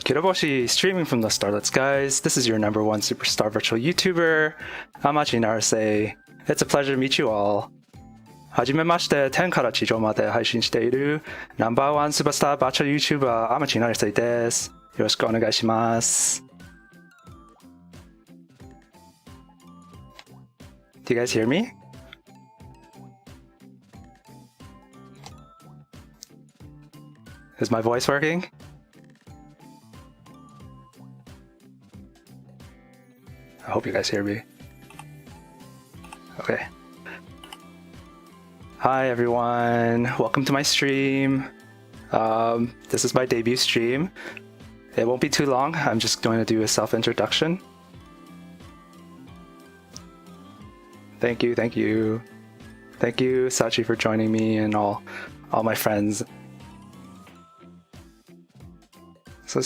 Kiraboshi, streaming from the Starlet Skies. This is your number one superstar virtual YouTuber, Amachi Naruse. It's a pleasure to meet you all. はじめまして、天から地上まで配信しているナンバーワンスーパースターバーチャル YouTuber Amachi Naruse です。よろしくお願いします。Do you guys hear me? Is my voice working? I hope you guys hear me. Okay. Hi everyone, welcome to my stream. This is my debut stream. It won't be too long. I'm just going to do a self-introduction. Thank you, thank you. Thank you, Sachi, for joining me and all my friends. So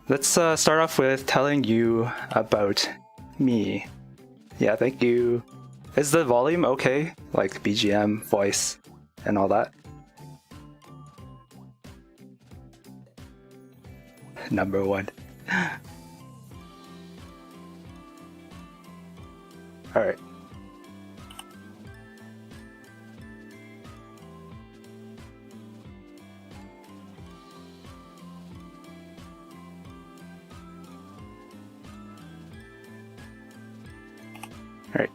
let's start off with telling you about me. Yeah, thank you. Is the volume okay? Like BGM, voice, and all that? Number one. Alright. Alright.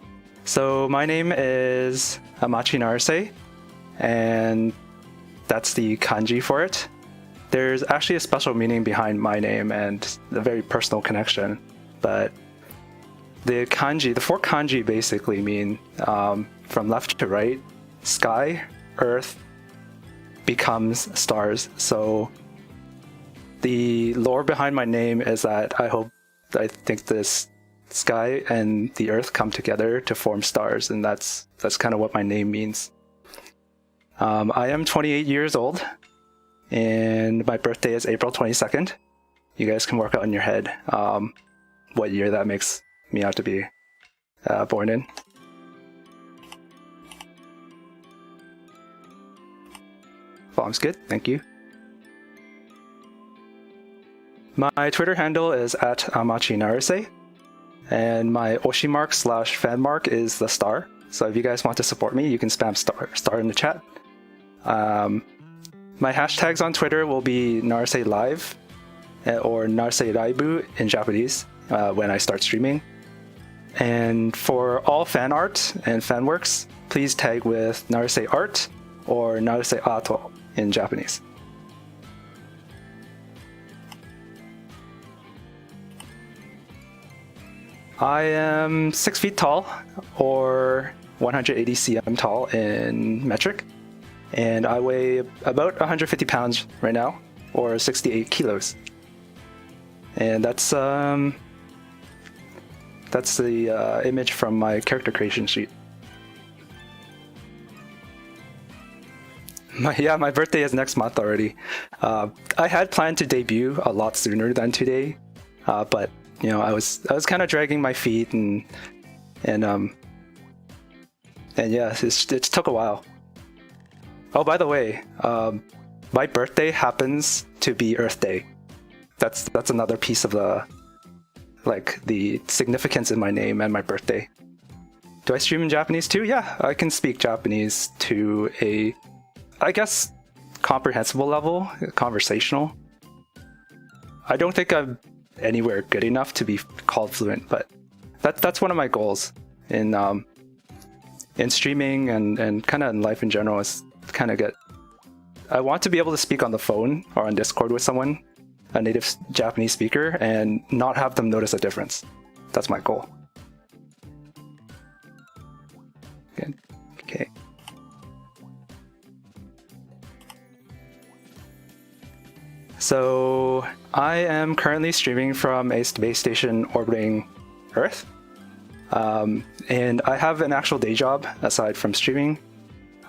So my name is Amachi Naruse, and that's the kanji for it. There's actually a special meaning behind my name and a very personal connection, but the kanji, the four kanji basically mean from left to right, sky, earth becomes stars. So the lore behind my name is that I think this sky and the earth come together to form stars, and that's kind of what my name means. I am 28 years old, and my birthday is April 22nd. You guys can work out in your head what year that makes me out to be born in. Volume's good, thank you. My Twitter handle is at Amachi Naruse, and my Oshi mark / fan mark is the star. So if you guys want to support me, you can spam star in the chat. My hashtags on Twitter will be naruselive or naruselive in Japanese when I start streaming. And for all fan art and fan works, please tag with Naruse art or Naruse ato in Japanese. I am 6 feet tall, or 180 cm tall in metric, and I weigh about 150 pounds right now, or 68 kilos. And that's the image from my character creation sheet. My birthday is next month already. I had planned to debut a lot sooner than today, but you know, I was kind of dragging my feet and yeah, it took a while. Oh, by the way, my birthday happens to be Earth Day. That's another piece of the significance in my name and my birthday. Do I stream in Japanese too? Yeah, I can speak Japanese to a, I guess, comprehensible level, conversational. I don't think I'm anywhere good enough to be called fluent, but that's one of my goals in streaming and kind of in life in general, is kind of I want to be able to speak on the phone or on Discord with someone, a native Japanese speaker, and not have them notice a difference. That's my goal. Good. Okay. So I am currently streaming from a space station orbiting Earth, and I have an actual day job aside from streaming.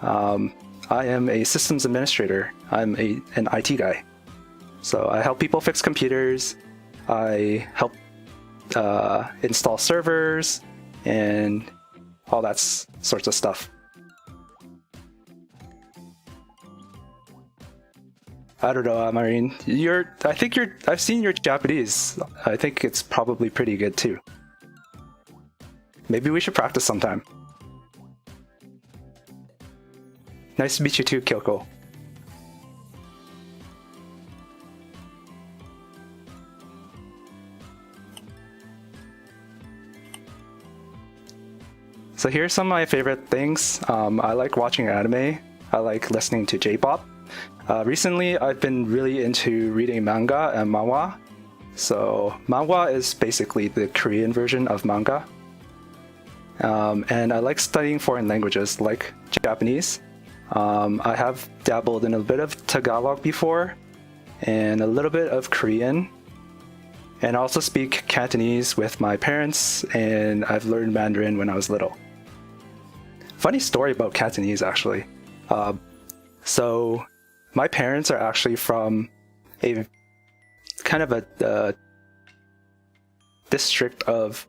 I am a systems administrator. I'm an IT guy. So I help people fix computers, I help install servers, and all that sorts of stuff. I don't know, Marine. I've seen your Japanese. I think it's probably pretty good too. Maybe we should practice sometime. Nice to meet you too, Kyoko. So here's some of my favorite things. I like watching anime. I like listening to J-pop. Recently, I've been really into reading manga and manhwa. So manhwa is basically the Korean version of manga. And I like studying foreign languages like Japanese. I have dabbled in a bit of Tagalog before and a little bit of Korean. And I also speak Cantonese with my parents, and I've learned Mandarin when I was little. Funny story about Cantonese, actually. So my parents are actually from a kind of a district of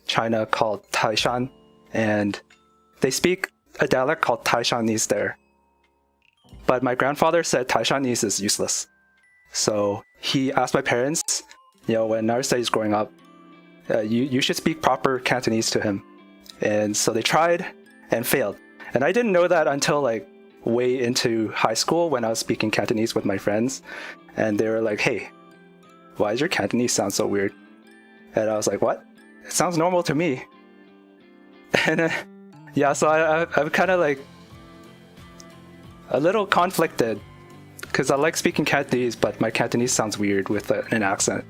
China called Taishan, and they speak a dialect called Taishanese there. But my grandfather said Taishanese is useless. So he asked my parents, when Naruse is growing up, you should speak proper Cantonese to him. And so they tried and failed. And I didn't know that until like way into high school when I was speaking Cantonese with my friends. And they were like, hey, why does your Cantonese sound so weird? And I was like, what? It sounds normal to me. And yeah, so I'm kind of like a little conflicted because I like speaking Cantonese, but my Cantonese sounds weird with an accent.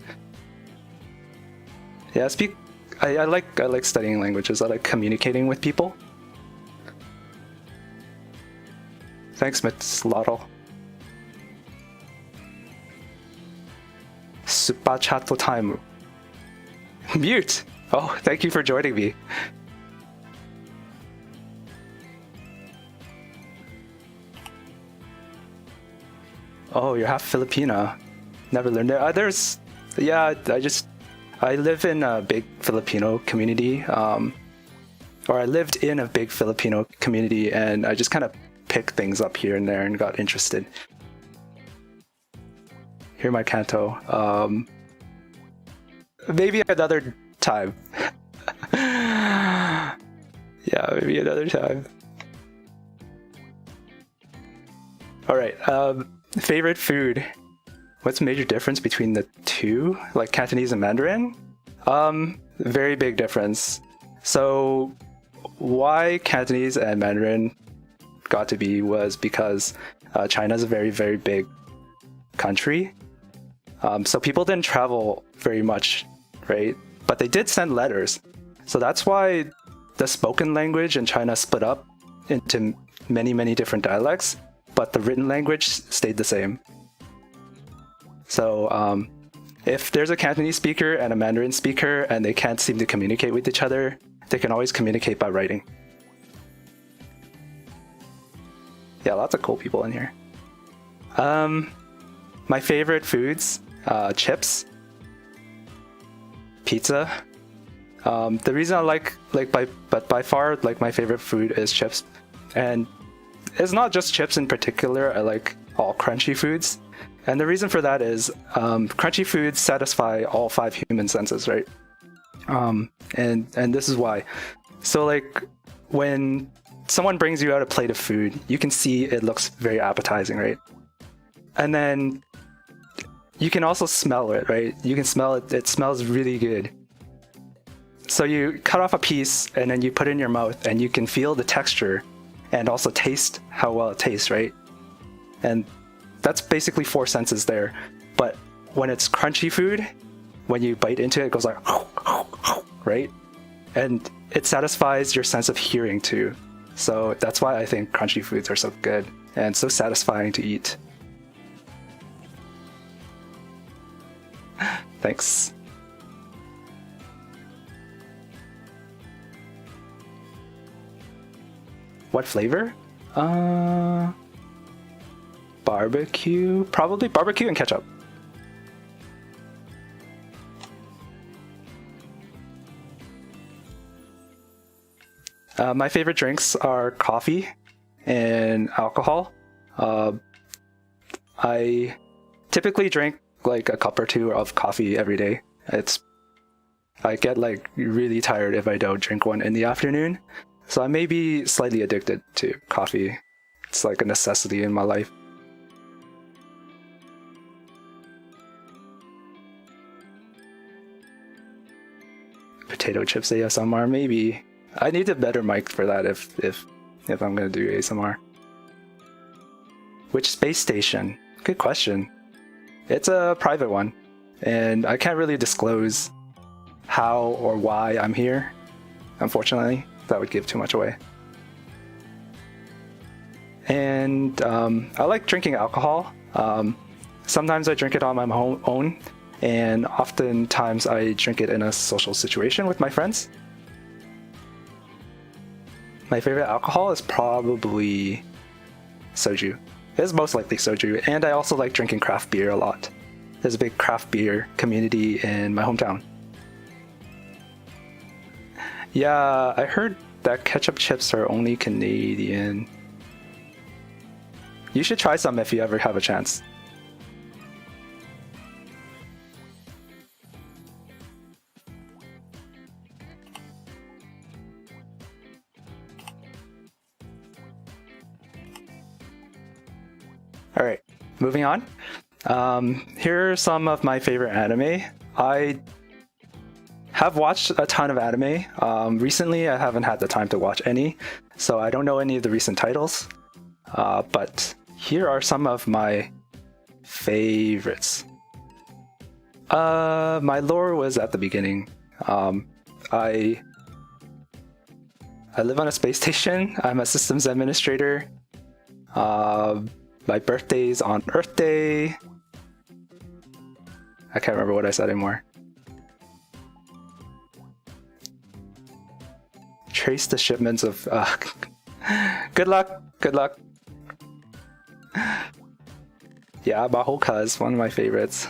Yeah, I like studying languages. I like communicating with people. Thanks, Miss Lotto. Super chat time. Mute! Oh, thank you for joining me. Oh, you're half Filipina. Never learned it. I live in a big Filipino community. Or I lived in a big Filipino community, and I just kind of picked things up here and there and got interested. Hear my canto. Maybe another time. Yeah, maybe another time. Alright, favorite food. What's the major difference between the two? Like Cantonese and Mandarin? Very big difference. So why Cantonese and Mandarin got to be was because China's a very, very big country. So people didn't travel very much, right? But they did send letters. So that's why the spoken language in China split up into many, many different dialects, but the written language stayed the same. So if there's a Cantonese speaker and a Mandarin speaker and they can't seem to communicate with each other, they can always communicate by writing. Yeah, lots of cool people in here. My favorite foods, chips, pizza. The reason I by far my favorite food is chips, and it's not just chips in particular. I like all crunchy foods, and the reason for that is crunchy foods satisfy all 5 human senses, right? And this is why. So like when someone brings you out a plate of food, you can see it looks very appetizing, right? And then you can also smell it, right? You can smell it. It smells really good. So you cut off a piece and then you put it in your mouth and you can feel the texture and also taste how well it tastes, right? And that's basically 4 senses there. But when it's crunchy food, when you bite into it, it goes like, right? And it satisfies your sense of hearing too. So that's why I think crunchy foods are so good and so satisfying to eat. Thanks. What flavor? Barbecue? Probably barbecue and ketchup. My favorite drinks are coffee and alcohol. I typically drink like a cup or two of coffee every day. I get like really tired if I don't drink one in the afternoon. So I may be slightly addicted to coffee. It's like a necessity in my life. Potato chips ASMR, maybe. I need a better mic for that if I'm gonna do ASMR. Which space station? Good question. It's a private one, and I can't really disclose how or why I'm here. Unfortunately, that would give too much away. And I like drinking alcohol. Sometimes I drink it on my own, and oftentimes I drink it in a social situation with my friends. My favorite alcohol is probably soju. It's most likely soju, and I also like drinking craft beer a lot. There's a big craft beer community in my hometown. Yeah, I heard that ketchup chips are only Canadian. You should try some if you ever have a chance. Alright, moving on. Here are some of my favorite anime. I have watched a ton of anime. Recently, I haven't had the time to watch any, so I don't know any of the recent titles. But here are some of my favorites. My lore was at the beginning. I live on a space station. I'm a systems administrator. My birthday's on Earth Day. I can't remember what I said anymore. Trace the shipments of... good luck! Good luck! Yeah, Mahoka is one of my favorites.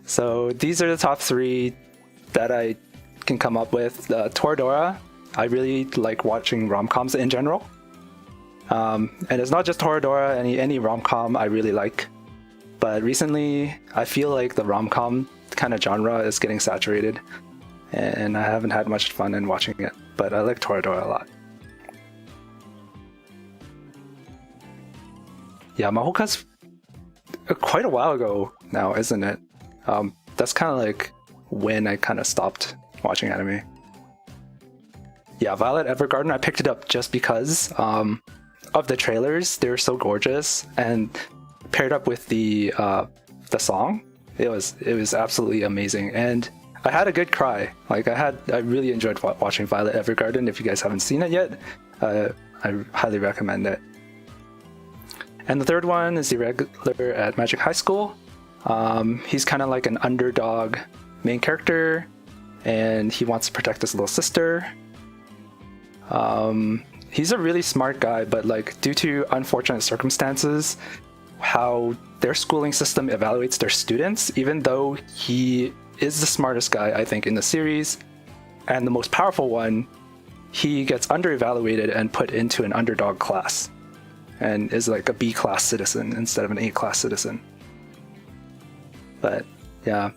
So these are the top 3 that I can come up with. Toradora, I really like watching rom-coms in general. And it's not just Toradora, any rom-com I really like. But recently, I feel like the rom-com kind of genre is getting saturated, and I haven't had much fun in watching it, but I like Toradora a lot. Yeah, Mahoka's quite a while ago now, isn't it? That's kind of like when I kind of stopped watching anime. Yeah, Violet Evergarden, I picked it up just because of the trailers. They were so gorgeous, and paired up with the song, it was absolutely amazing, and I had a good cry. Like I really enjoyed watching Violet Evergarden. If you guys haven't seen it yet, I highly recommend it. And the third one is the Irregular at Magic High School. He's kind of like an underdog main character, and he wants to protect his little sister. He's a really smart guy, but like due to unfortunate circumstances, how their schooling system evaluates their students, even though he is the smartest guy, I think, in the series, and the most powerful one, he gets under-evaluated and put into an underdog class, and is like a B-class citizen instead of an A-class citizen. But yeah,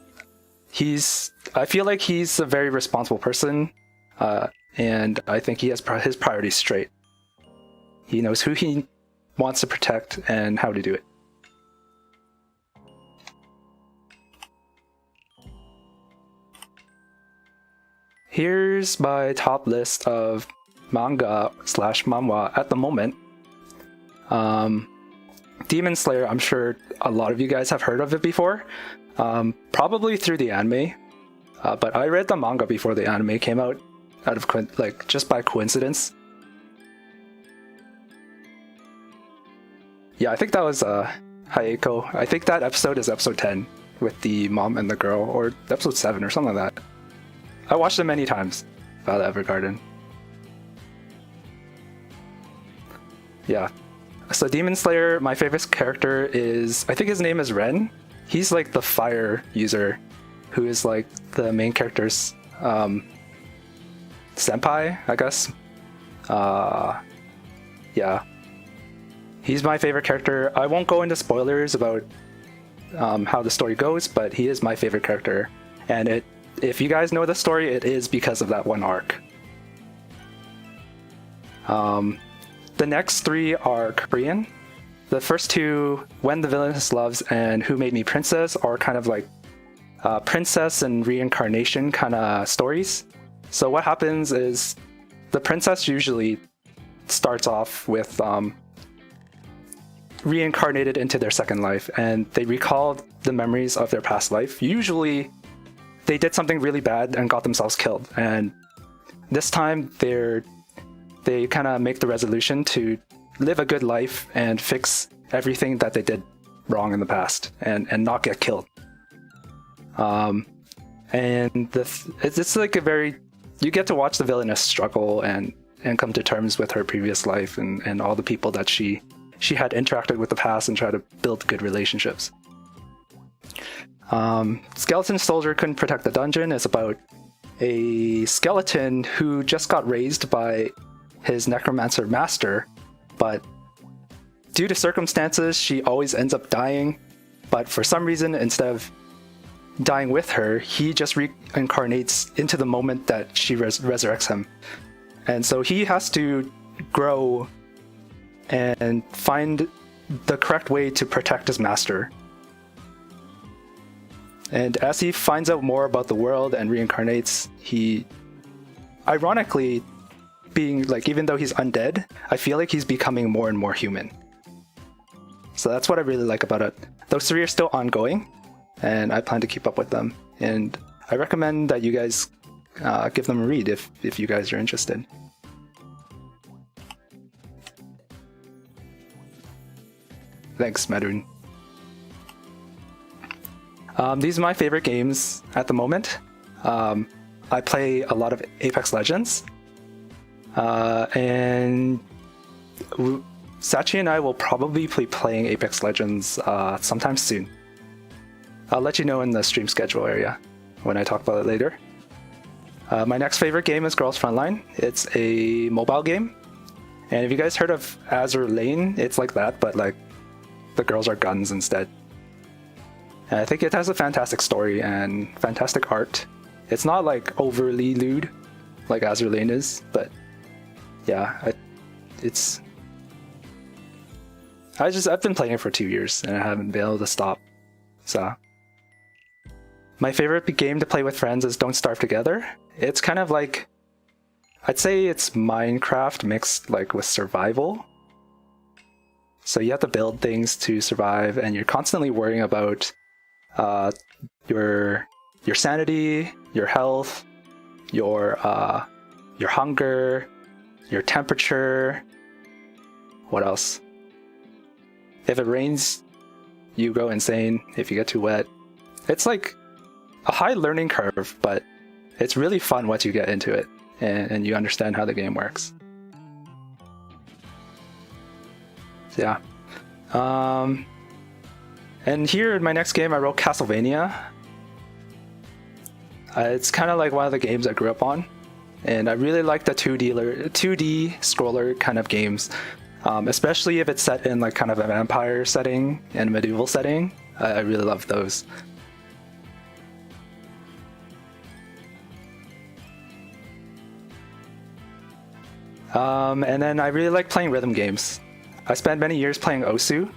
I feel like he's a very responsible person, and I think he has his priorities straight. He knows who he wants to protect and how to do it. Here's my top list of manga/manhwa at the moment. Demon Slayer, I'm sure a lot of you guys have heard of it before, probably through the anime, but I read the manga before the anime came out, just by coincidence. Yeah, I think that was Hayeko. I think that episode is episode 10 with the mom and the girl, or episode 7 or something like that. I watched it many times, Violet Evergarden. Yeah. So Demon Slayer, my favorite character is, I think his name is Ren. He's like the fire user, who is like the main character's senpai, I guess. Yeah. He's my favorite character. I won't go into spoilers about how the story goes, but he is my favorite character. And if you guys know the story, it is because of that one arc. The next three are Korean. The first two, When the Villainess Loves and Who Made Me Princess, are kind of like princess and reincarnation kind of stories. So what happens is the princess usually starts off with reincarnated into their second life, and they recall the memories of their past life. Usually they did something really bad and got themselves killed, and this time they kind of make the resolution to live a good life and fix everything that they did wrong in the past and not get killed. And it's like a very, you get to watch the villainess struggle and come to terms with her previous life and all the people that she had interacted with the past and try to build good relationships. Skeleton Soldier Couldn't Protect the Dungeon is about a skeleton who just got raised by his necromancer master, but due to circumstances, she always ends up dying. But for some reason, instead of dying with her, he just reincarnates into the moment that she resurrects him. And so he has to grow and find the correct way to protect his master. And as he finds out more about the world and reincarnates, he, ironically, being like, even though he's undead, I feel like he's becoming more and more human. So that's what I really like about it. Those three are still ongoing, and I plan to keep up with them. And I recommend that you guys give them a read if you guys are interested. Thanks, Madun. These are my favorite games at the moment. I play a lot of Apex Legends. And Sachi and I will probably be playing Apex Legends sometime soon. I'll let you know in the stream schedule area when I talk about it later. My next favorite game is Girls Frontline. It's a mobile game. And if you guys heard of Azur Lane, it's like that, but like the girls are guns instead. And I think it has a fantastic story and fantastic art. It's not like overly lewd like Azur Lane is, but yeah, I've been playing it for 2 years and I haven't been able to stop. So my favorite game to play with friends is Don't Starve Together. It's kind of like, I'd say it's Minecraft mixed like with survival. So you have to build things to survive, and you're constantly worrying about your sanity, your health, your hunger, your temperature. What else? If it rains, you go insane if you get too wet. It's like a high learning curve, but it's really fun once you get into it and you understand how the game works. So yeah. And here in my next game, I wrote Castlevania. It's kind of like one of the games I grew up on, and I really like the 2D scroller kind of games, especially if it's set in like kind of a vampire setting and medieval setting. I really love those. And then I really like playing rhythm games. I spent many years playing Osu.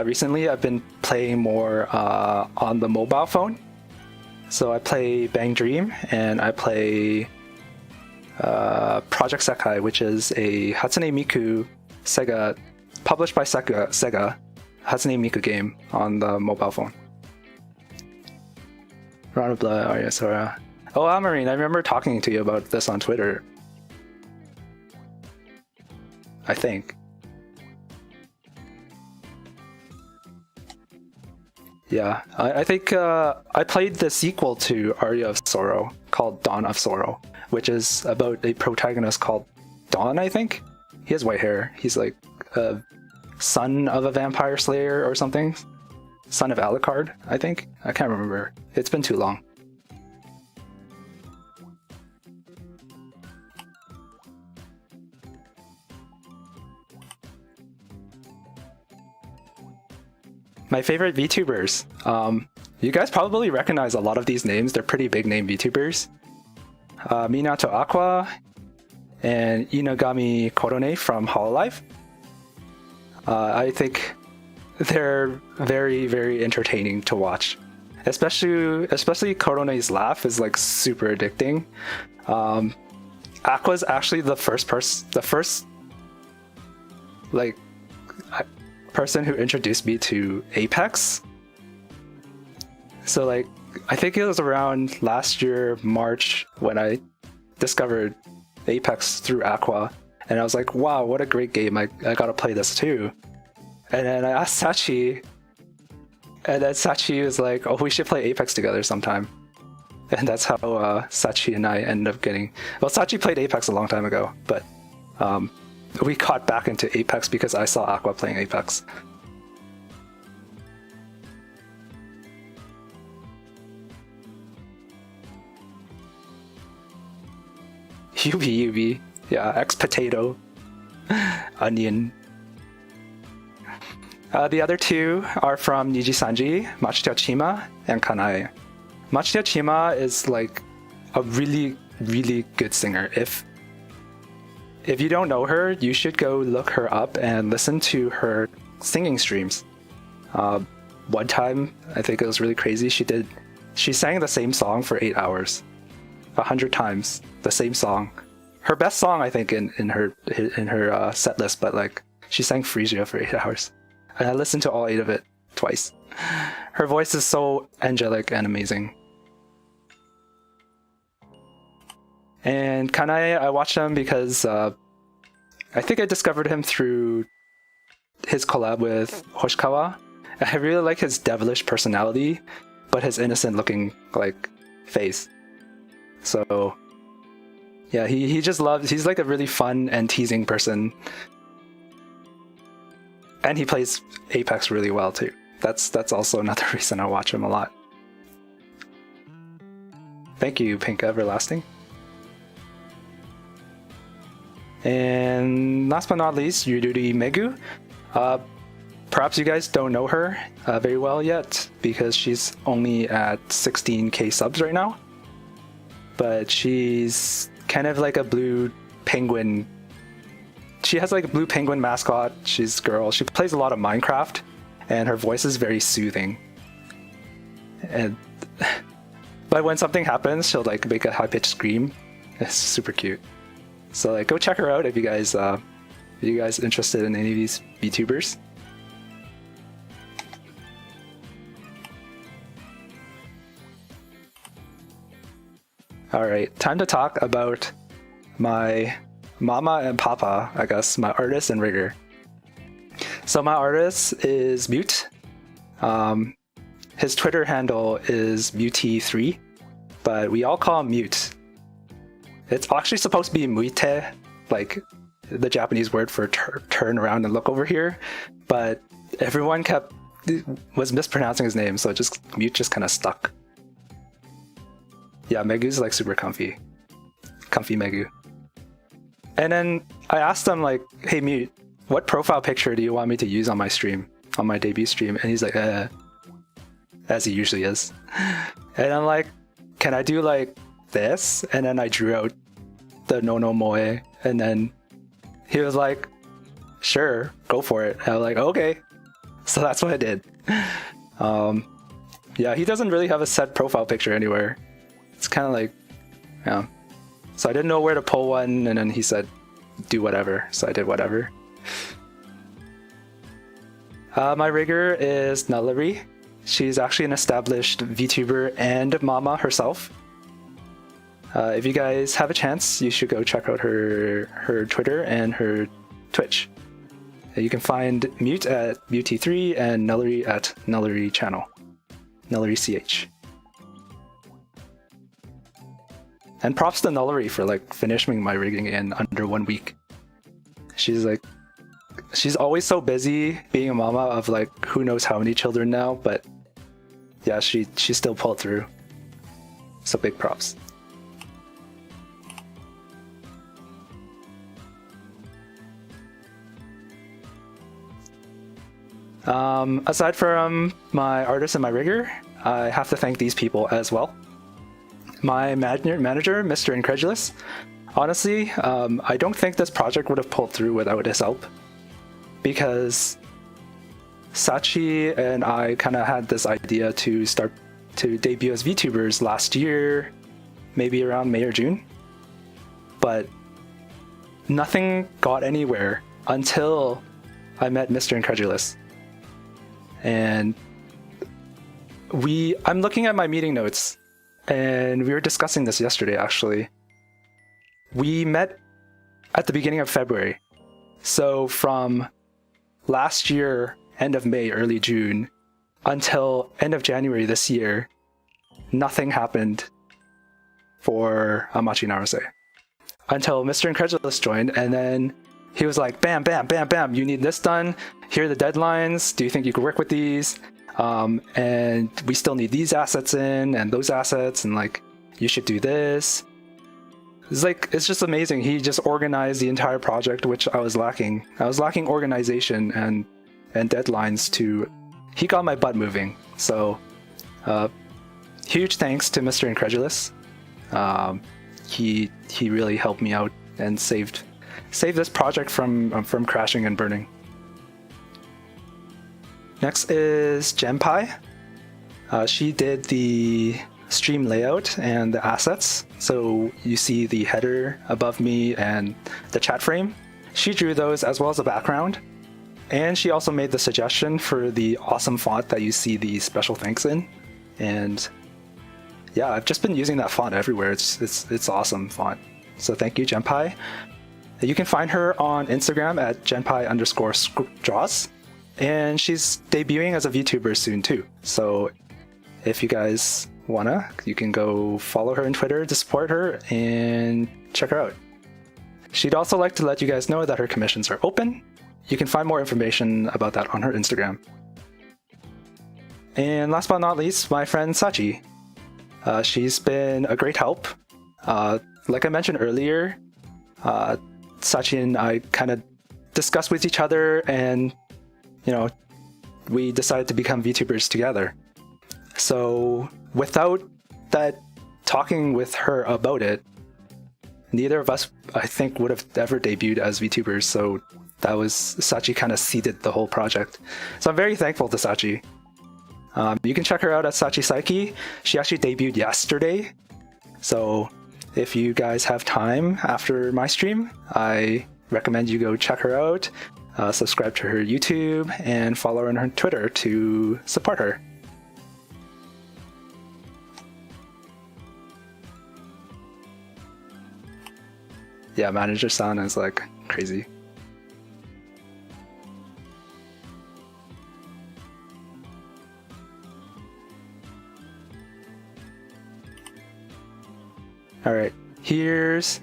Recently, I've been playing more on the mobile phone. So I play Bang Dream, and I play Project Sekai, which is a Hatsune Miku Sega, published by Sega Hatsune Miku game on the mobile phone. Round of Blood, Arya Sora. Oh, Amarine, I remember talking to you about this on Twitter. I think. Yeah, I think I played the sequel to Aria of Sorrow called Dawn of Sorrow, which is about a protagonist called Dawn, I think. He has white hair. He's like a son of a vampire slayer or something. Son of Alucard, I think. I can't remember. It's been too long. my favorite VTubers. You guys probably recognize a lot of these names. They're pretty big name VTubers. Minato Aqua and Inagami Korone from Hololive. I think they're very, very entertaining to watch. Especially Korone's laugh is like super addicting. Aqua's actually the first person who introduced me to Apex. So like, I think it was around last year, March, when I discovered Apex through Aqua. And I was like, wow, what a great game. I gotta play this too. And then I asked Sachi, and then Sachi was like, oh, we should play Apex together sometime. And that's how Sachi and I ended up getting... Well, Sachi played Apex a long time ago, but we caught back into Apex because I saw Aqua playing Apex. Yubi. Yeah, ex-potato. Onion. The other two are from Niji-sanji, Machita Chima, and Kanae. Machita Chima is like a really, really good singer. If you don't know her, you should go look her up and listen to her singing streams. One time, I think it was really crazy, she sang the same song for 8 hours. 100 times, the same song. Her best song, I think, in her set list, but like, she sang Frisia for 8 hours. And I listened to all 8 of it twice. Her voice is so angelic and amazing. And Kanae, I watched him because I think I discovered him through his collab with Hoshikawa. I really like his devilish personality, but his innocent looking like face. So yeah, he's like a really fun and teasing person. And he plays Apex really well too. That's also another reason I watch him a lot. Thank you, Pink Everlasting. And last but not least, Yururi Megu. Perhaps you guys don't know her very well yet because she's only at 16k subs right now. But she's kind of like a blue penguin. She has like a blue penguin mascot. She's a girl. She plays a lot of Minecraft, and her voice is very soothing. But when something happens, she'll like make a high-pitched scream. It's super cute. So like, go check her out if you guys interested in any of these VTubers. All right, time to talk about my mama and papa, I guess, my artist and rigger. So my artist is Mute. His Twitter handle is Muti3, but we all call him Mute. It's actually supposed to be Muite, like the Japanese word for turn around and look over here, but everyone was mispronouncing his name, so Mute just kind of stuck. Yeah, Megu's like super comfy. Comfy Megu. And then I asked him like, hey Mute, what profile picture do you want me to use on my stream, on my debut stream? And he's like, as he usually is. And I'm like, can I do like this? And then I drew out the no moe, and then he was like, sure, go for it. And I was like, okay. So that's what I did. Yeah, he doesn't really have a set profile picture anywhere. It's kind of like, yeah. So I didn't know where to pull one, and then he said, do whatever. So I did whatever. My rigger is Nullary. She's actually an established VTuber and mama herself. If you guys have a chance, you should go check out her Twitter and her Twitch. You can find Mute at Muti3 and Nullary at Nullary channel. Nullary CH. And props to Nullary for like finishing my rigging in under 1 week. She's always so busy being a mama of like who knows how many children now, but yeah, she still pulled through. So big props. Aside from my artist and my rigger, I have to thank these people as well. My manager, Mr. Incredulous. Honestly, I don't think this project would have pulled through without his help, because Sachi and I kind of had this idea to start to debut as VTubers last year, maybe around May or June, but nothing got anywhere until I met Mr. Incredulous. And I'm looking at my meeting notes, and we were discussing this yesterday actually. We met at the beginning of February. So from last year, end of May, early June, until end of January this year, nothing happened for Amachi Naruse. Until Mr. Incredulous joined, and then he was like, bam, bam, bam, bam, you need this done. Here are the deadlines. Do you think you could work with these? And we still need these assets in, and those assets, and like, you should do this. It's just amazing. He just organized the entire project, which I was lacking. I was lacking organization and deadlines to... He got my butt moving. So, huge thanks to Mr. Incredulous. He really helped me out and saved this project from crashing and burning. Next is Jempai. She did the stream layout and the assets. So you see the header above me and the chat frame. She drew those as well as the background. And she also made the suggestion for the awesome font that you see the special thanks in. And yeah, I've just been using that font everywhere. It's awesome font. So thank you, Jempai. You can find her on Instagram at Jempai_draws. And she's debuting as a VTuber soon too. So if you guys wanna, you can go follow her on Twitter to support her and check her out. She'd also like to let you guys know that her commissions are open. You can find more information about that on her Instagram. And last but not least, my friend Sachi. She's been a great help. Like I mentioned earlier, Sachi and I kind of discussed with each other, and we decided to become VTubers together. So without that talking with her about it, neither of us, I think, would have ever debuted as VTubers. So that was, Sachi kind of seeded the whole project. So I'm very thankful to Sachi. You can check her out at Sachi Saiki. She actually debuted yesterday. So if you guys have time after my stream, I recommend you go check her out, subscribe to her YouTube, and follow her on her Twitter to support her. Yeah, manager sound is like crazy. Alright, here's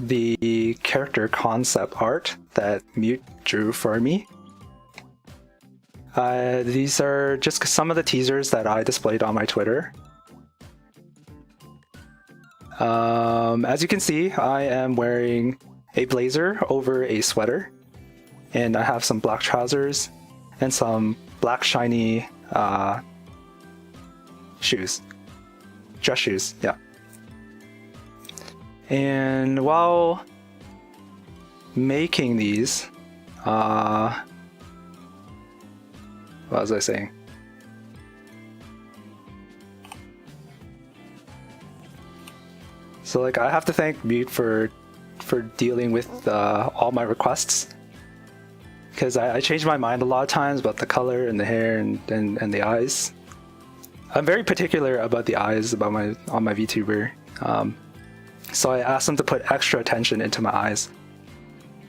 the character concept art that Mute drew for me. These are just some of the teasers that I displayed on my Twitter. As you can see, I am wearing a blazer over a sweater, and I have some black trousers and some black shiny shoes. Dress shoes, yeah. And while making these, what was I saying? So like, I have to thank Mute for dealing with all my requests, because I changed my mind a lot of times about the color and the hair and the eyes. I'm very particular about the eyes on my VTuber. So I asked him to put extra attention into my eyes.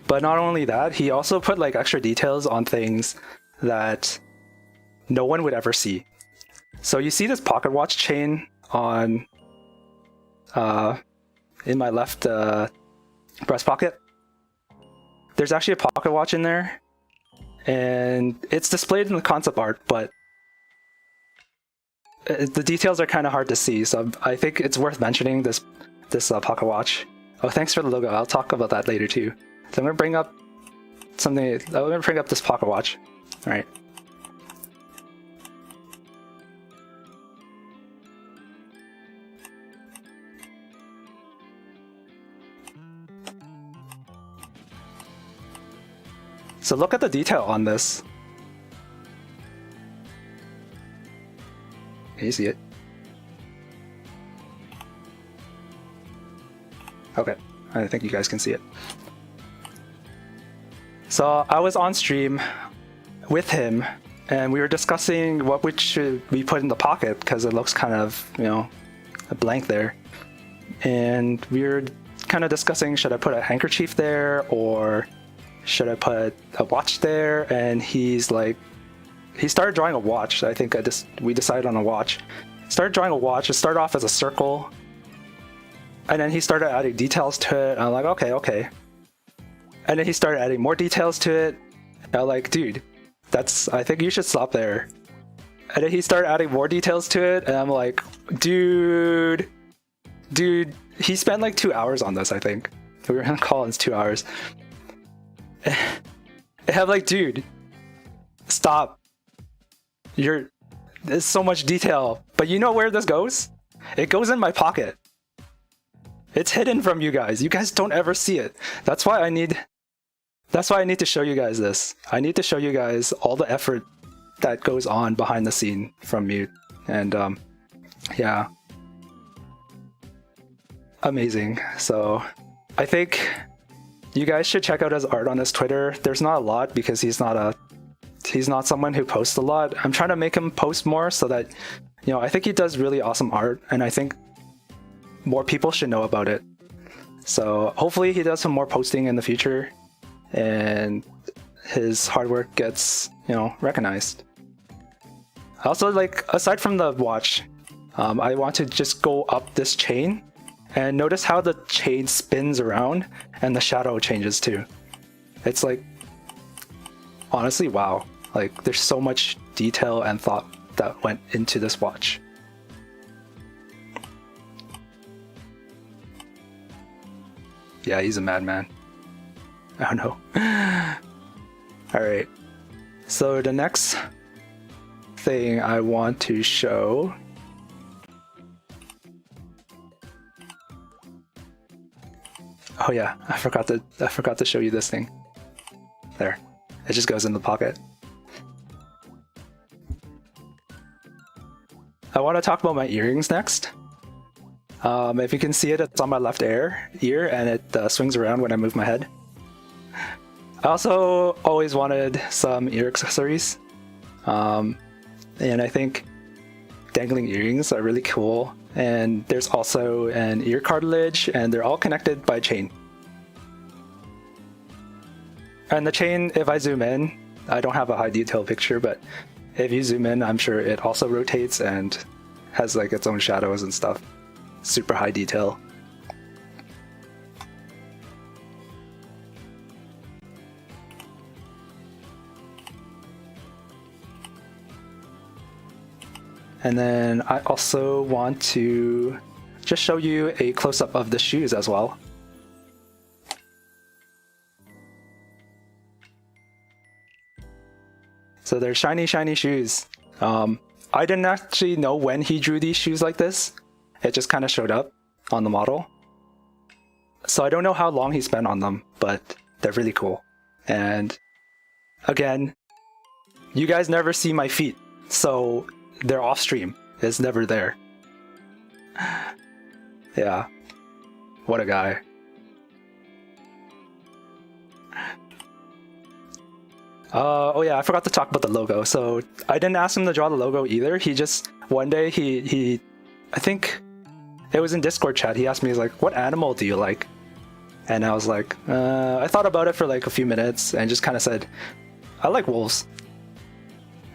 But not only that, he also put like extra details on things that no one would ever see. So you see this pocket watch chain on in my left breast pocket? There's actually a pocket watch in there, and it's displayed in the concept art, but the details are kind of hard to see, so I think it's worth mentioning this pocket watch. Oh, thanks for the logo. I'll talk about that later too. So I'm gonna bring up something. I'm gonna bring up this pocket watch. All right. So look at the detail on this. Can you see it? Okay, I think you guys can see it. So I was on stream with him, and we were discussing what should we put in the pocket, because it looks kind of, you know, a blank there. And we were kind of discussing, should I put a handkerchief there, or should I put a watch there? And he's like, he started drawing a watch. I think we decided on a watch. Started drawing a watch. It started off as a circle, and then he started adding details to it. And I'm like, okay. And then he started adding more details to it. And I'm like, dude, I think you should stop there. And then he started adding more details to it, and I'm like, dude, he spent like 2 hours on this, I think. We were gonna call it 2 hours. And I'm like, dude, stop. There's so much detail. But you know where this goes? It goes in my pocket. It's hidden from you guys. You guys don't ever see it. That's why I need to show you guys this. I need to show you guys all the effort that goes on behind the scene from Mute. And yeah. Amazing. So I think you guys should check out his art on his Twitter. There's not a lot because he's not someone who posts a lot. I'm trying to make him post more so that, you know, I think he does really awesome art, and I think more people should know about it. So hopefully he does some more posting in the future and his hard work gets, you know, recognized. Also, like, aside from the watch, I want to just go up this chain and notice how the chain spins around and the shadow changes too. It's like, honestly, wow. Like, there's so much detail and thought that went into this watch. Yeah, he's a madman. I don't know. Alright. So the next thing I want to show oh yeah, I forgot to show you this thing. There. It just goes in the pocket. I want to talk about my earrings next. If you can see it, it's on my left ear, and it swings around when I move my head. I also always wanted some ear accessories. And I think dangling earrings are really cool. And there's also an ear cartilage, and they're all connected by chain. And the chain, if I zoom in, I don't have a high detail picture, but if you zoom in, I'm sure it also rotates and has like its own shadows and stuff. Super high detail. And then I also want to just show you a close-up of the shoes as well. So they're shiny, shiny shoes. I didn't actually know when he drew these shoes like this. It just kind of showed up on the model. So I don't know how long he spent on them, but they're really cool. And again, you guys never see my feet, so they're off stream. It's never there. Yeah. What a guy. Oh yeah, I forgot to talk about the logo. So I didn't ask him to draw the logo either. He just, one day he I think it was in Discord chat, he asked me, he's like, what animal do you like? And I was like, I thought about it for like a few minutes and just kind of said, I like wolves.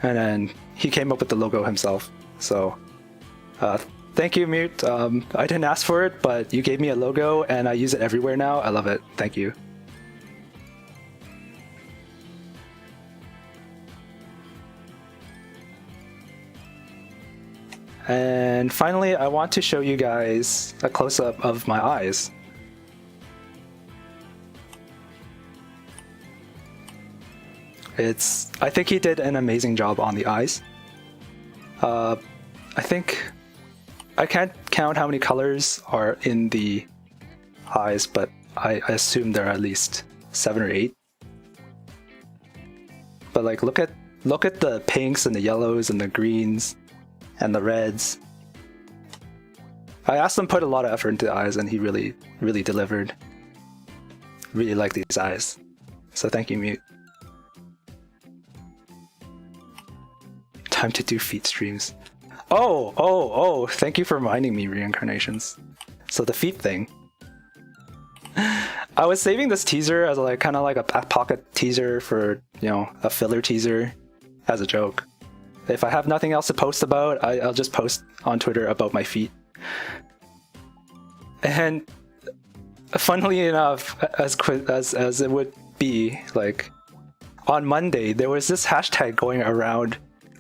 And then he came up with the logo himself. So thank you, Mute. I didn't ask for it, but you gave me a logo and I use it everywhere now. I love it. Thank you. And finally, I want to show you guys a close-up of my eyes. I think he did an amazing job on the eyes. I think I can't count how many colors are in the eyes, but I assume there are at least 7 or 8. But like, look at the pinks and the yellows and the greens and the reds. I asked him to put a lot of effort into the eyes, and he really delivered. Really like these eyes. So thank you, Mute. Time to do feet streams. Oh, thank you for reminding me, Reincarnations. So the feet thing. I was saving this teaser as like kind of like a back pocket teaser for, you know, a filler teaser as a joke. If I have nothing else to post about, I'll just post on Twitter about my feet. And funnily enough, as it would be, like on Monday there was this hashtag going around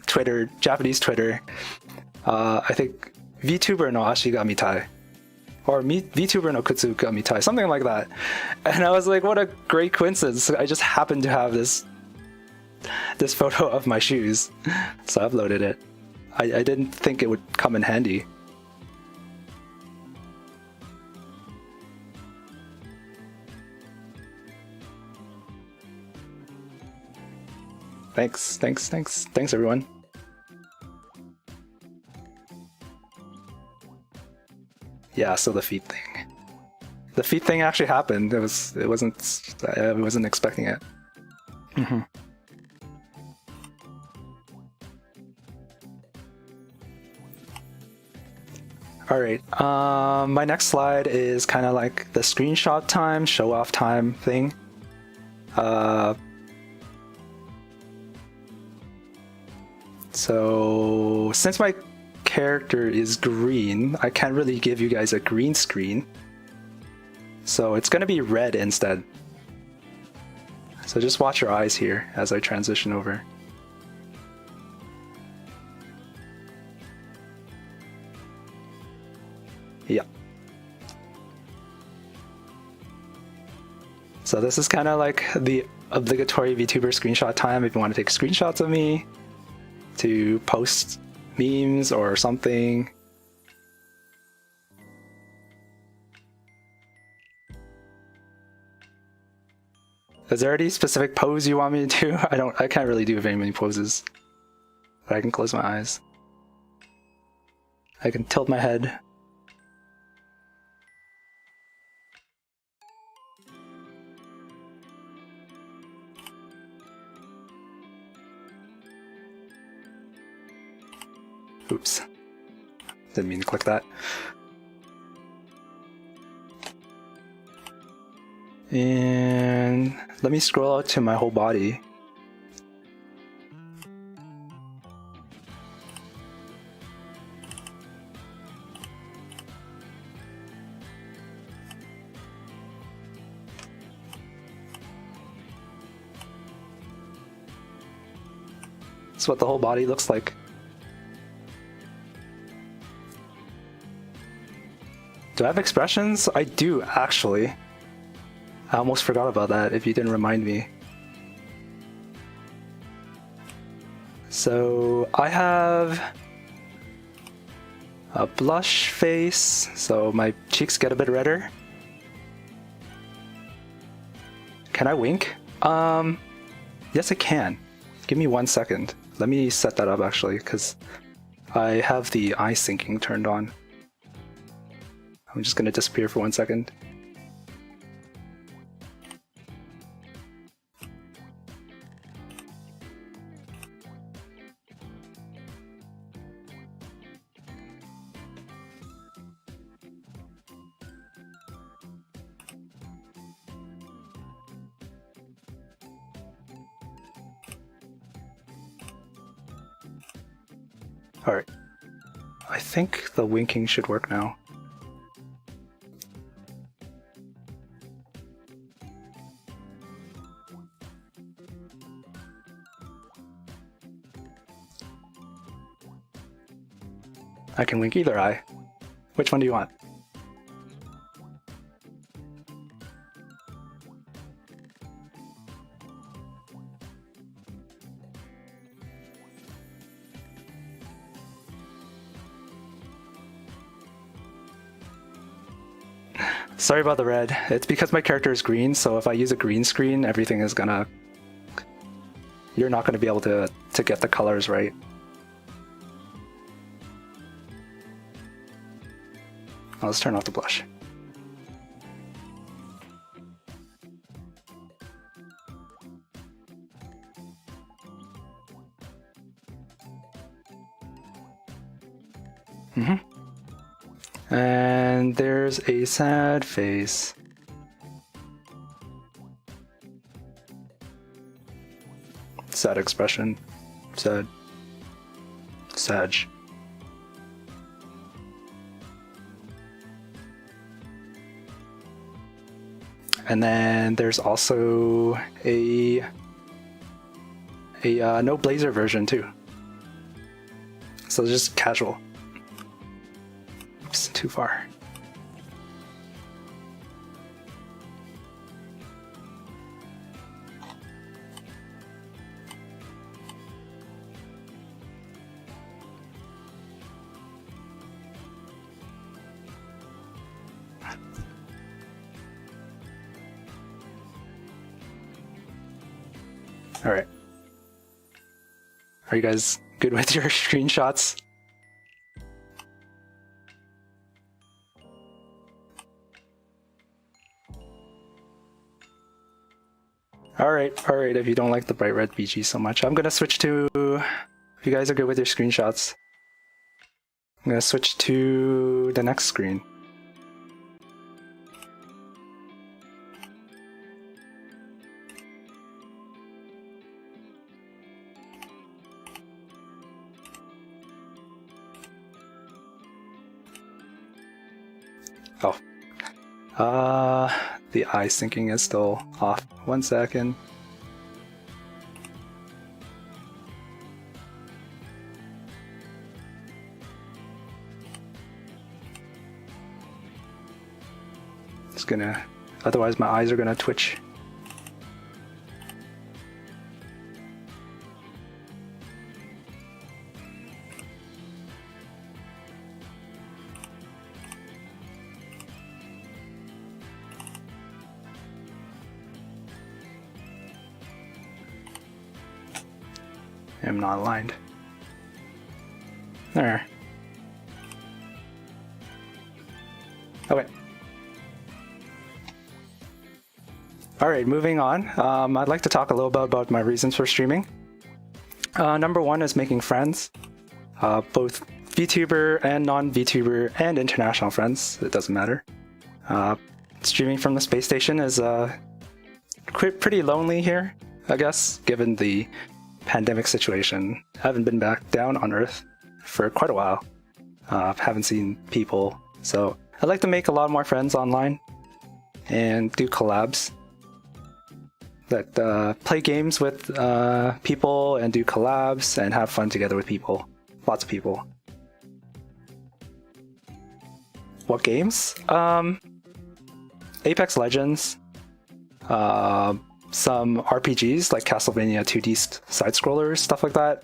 Twitter, Japanese Twitter. I think VTuber no ashi ga mitai, or VTuber no kutsu ga mitai, something like that. And I was like, what a great coincidence! I just happened to have this photo of my shoes, so I uploaded it. I didn't think it would come in handy. Thanks everyone. Yeah, so the feet thing. The feet thing actually happened. I wasn't expecting it. Alright, my next slide is kind of like the screenshot time, show off time thing. So since my character is green, I can't really give you guys a green screen. So it's gonna be red instead. So just watch your eyes here as I transition over. Yeah. So this is kind of like the obligatory VTuber screenshot time if you want to take screenshots of me to post memes or something. Is there any specific pose you want me to do? I can't really do very many poses, but I can close my eyes. I can tilt my head. Oops. Didn't mean to click that. And let me scroll out to my whole body. That's what the whole body looks like. Do I have expressions? I do, actually. I almost forgot about that if you didn't remind me. So I have a blush face, so my cheeks get a bit redder. Can I wink? Yes I can. Give me 1 second. Let me set that up actually, because I have the eye syncing turned on. I'm just gonna disappear for 1 second. Alright. I think the winking should work now. I can wink either eye. Which one do you want? Sorry about the red. It's because my character is green, so if I use a green screen, everything is gonna... You're not gonna be able to get the colors right. Let's turn off the blush. And there's a sad face. Sad expression. Sad. Sag. And then there's also a no blazer version too. So just casual. Oops, too far. All right. Are you guys good with your screenshots? All right. If you don't like the bright red BG so much, I'm gonna switch to. If you guys are good with your screenshots, I'm gonna switch to the next screen. Oh. The eye syncing is still off. 1 second. It's gonna, otherwise my eyes are gonna twitch. I'm not aligned. There. Okay. Alright, moving on. I'd like to talk a little bit about my reasons for streaming. Number one is making friends. Both VTuber and non-VTuber and international friends, it doesn't matter. Streaming from the space station is pretty lonely here, I guess, given the pandemic situation. I haven't been back down on Earth for quite a while. Haven't seen people, so I'd like to make a lot more friends online and do collabs. That play games with people and do collabs and have fun together with people. Lots of people. What games? Apex Legends. Some RPGs like Castlevania 2D side-scrollers, stuff like that.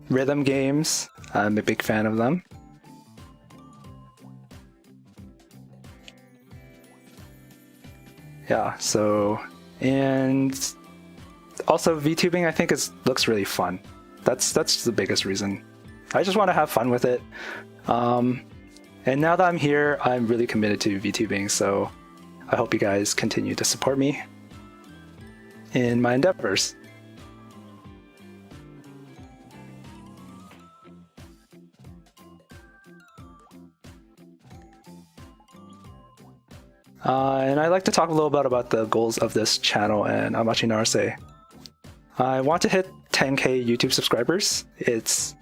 Rhythm games, I'm a big fan of them. Yeah, so, and also VTubing I think looks really fun. That's the biggest reason. I just want to have fun with it. And now that I'm here, I'm really committed to VTubing, so I hope you guys continue to support me in my endeavors. And I'd like to talk a little bit about the goals of this channel and Amachi Naruse. I want to hit 10k YouTube subscribers. It's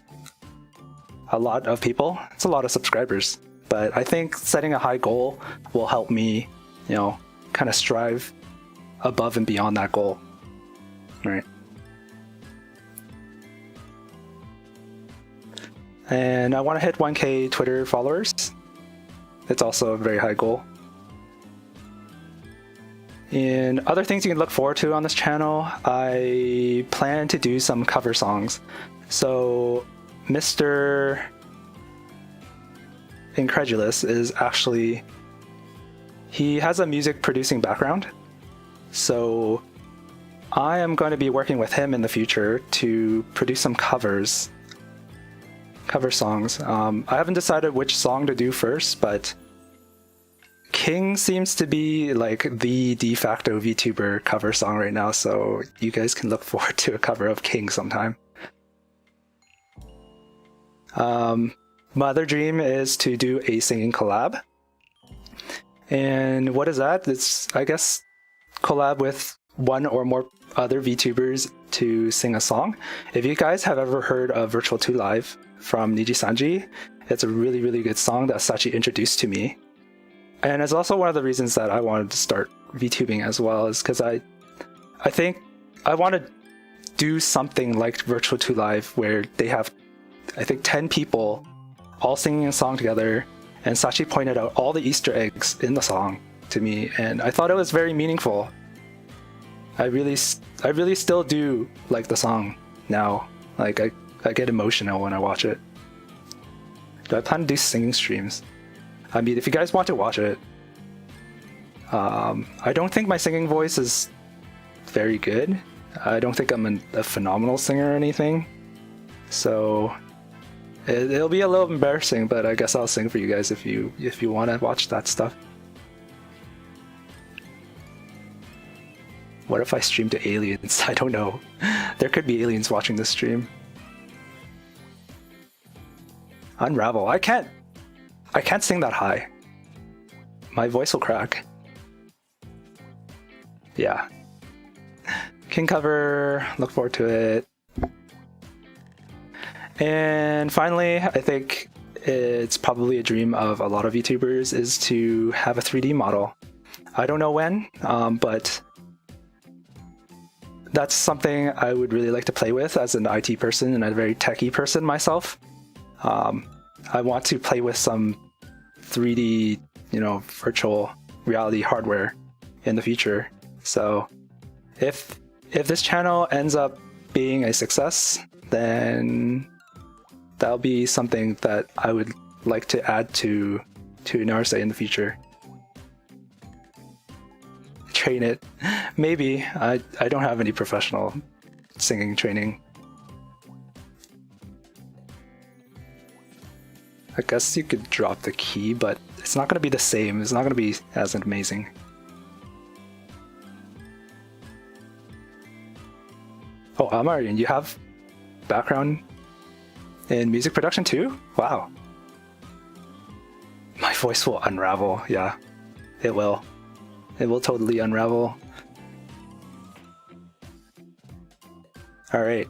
a lot of people. It's a lot of subscribers. But I think setting a high goal will help me, you know, kind of strive above and beyond that goal. Right. And I want to hit 1k Twitter followers. It's also a very high goal. And other things you can look forward to on this channel, I plan to do some cover songs. So Mr. incredulous is actually he has a music producing background. So I am going to be working with him in the future to produce some cover songs. I haven't decided which song to do first, but King seems to be like the de facto VTuber cover song right now, so you guys can look forward to a cover of King sometime. My other dream is to do a singing collab. And what is that? It's, I guess, collab with one or more other VTubers to sing a song. If you guys have ever heard of Virtual 2 Live from Niji Sanji, it's a really, really good song that Sachi introduced to me. And it's also one of the reasons that I wanted to start VTubing as well, is because I think I want to do something like Virtual 2 Live where they have, I think, 10 people all singing a song together, and Sachi pointed out all the Easter eggs in the song to me, and I thought it was very meaningful. I really still do like the song now. Like I get emotional when I watch it. Do I plan to do singing streams? I mean, if you guys want to watch it, I don't think my singing voice is very good. I don't think I'm a phenomenal singer or anything. So it'll be a little embarrassing, but I guess I'll sing for you guys if you want to watch that stuff. What if I stream to aliens? I don't know. There could be aliens watching this stream. Unravel. I can't sing that high. My voice will crack. Yeah. King cover. Look forward to it. And finally, I think it's probably a dream of a lot of YouTubers is to have a 3D model. I don't know when, but that's something I would really like to play with as an IT person and a very techie person myself. I want to play with some 3D, virtual reality hardware in the future. So if this channel ends up being a success, then that'll be something that I would like to add to Naruse in the future. Train it. Maybe. I don't have any professional singing training. I guess you could drop the key, but it's not going to be the same. It's not going to be as amazing. Oh, Amarian, you have background in music production too? Wow. My voice will unravel. Yeah, it will. It will totally unravel. All right.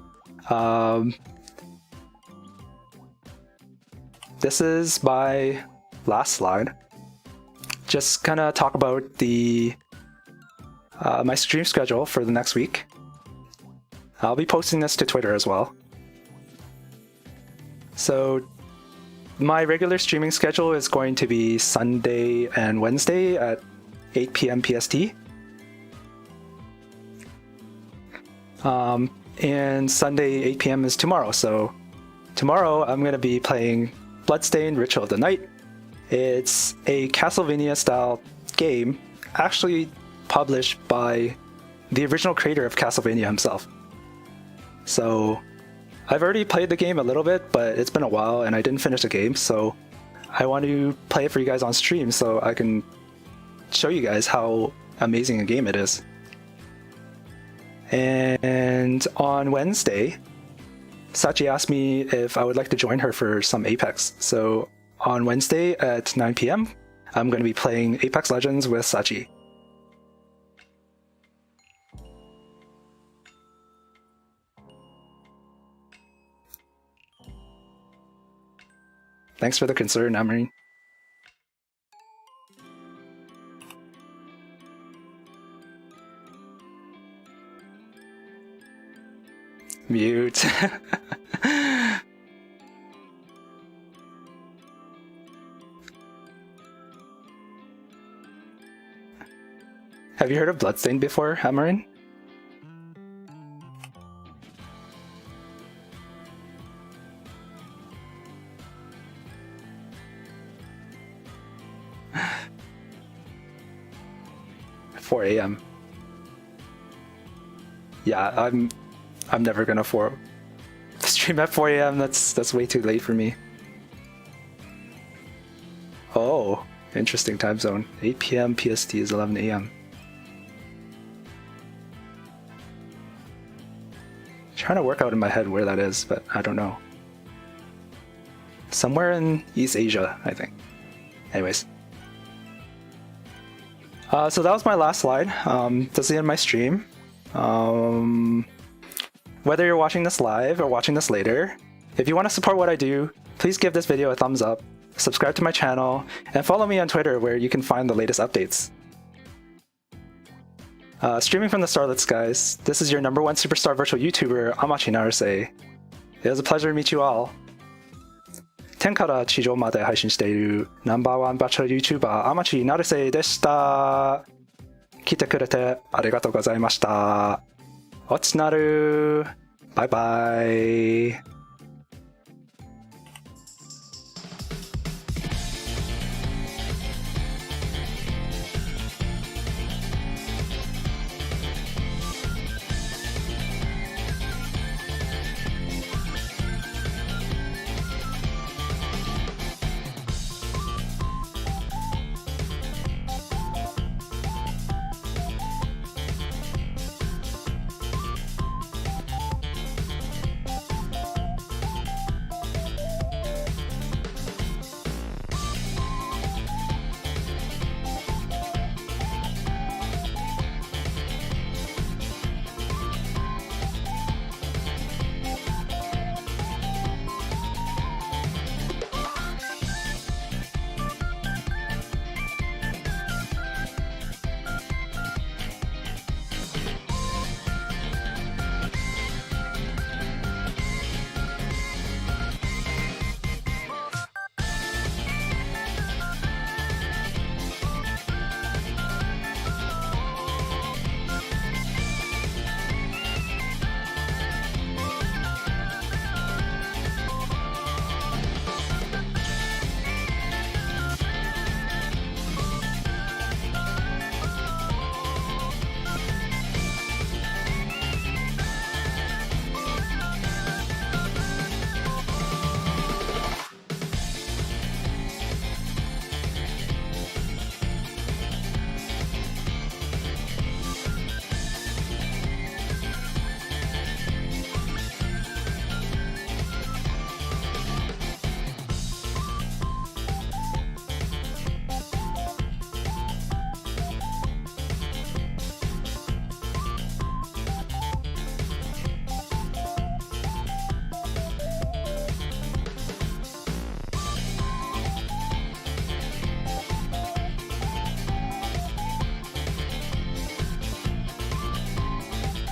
This is my last slide. Just kind of talk about the my stream schedule for the next week. I'll be posting this to Twitter as well. So my regular streaming schedule is going to be Sunday and Wednesday at 8 p.m. PST. And Sunday 8 p.m. is tomorrow. So tomorrow I'm going to be playing Bloodstained Ritual of the Night. It's a Castlevania style game actually published by the original creator of Castlevania himself. So I've already played the game a little bit, but it's been a while and I didn't finish the game, so I want to play it for you guys on stream so I can show you guys how amazing a game it is. And on Wednesday, Sachi asked me if I would like to join her for some Apex. So on Wednesday at 9 p.m, I'm going to be playing Apex Legends with Sachi. Thanks for the concern, Amarin. Mute. Have you heard of Bloodstained before, Amarin? 4 a.m. Yeah, I'm never gonna stream at 4 a.m. That's way too late for me. Oh, interesting time zone. 8 p.m. PST is 11 a.m. Trying to work out in my head where that is, but I don't know. Somewhere in East Asia, I think. Anyways. So that was my last slide. That's the end of my stream. Whether you're watching this live or watching this later, if you want to support what I do, please give this video a thumbs up, subscribe to my channel, and follow me on Twitter where you can find the latest updates. Streaming from the Starlit Skies, this is your #1 superstar virtual YouTuber, Amachi Naruse. It was a pleasure to meet you all. 天から地上まで配信している#1バチェラー YouTuber 天地成瀬でした。来てくれてありがとうございました。おつなる。バイバイ。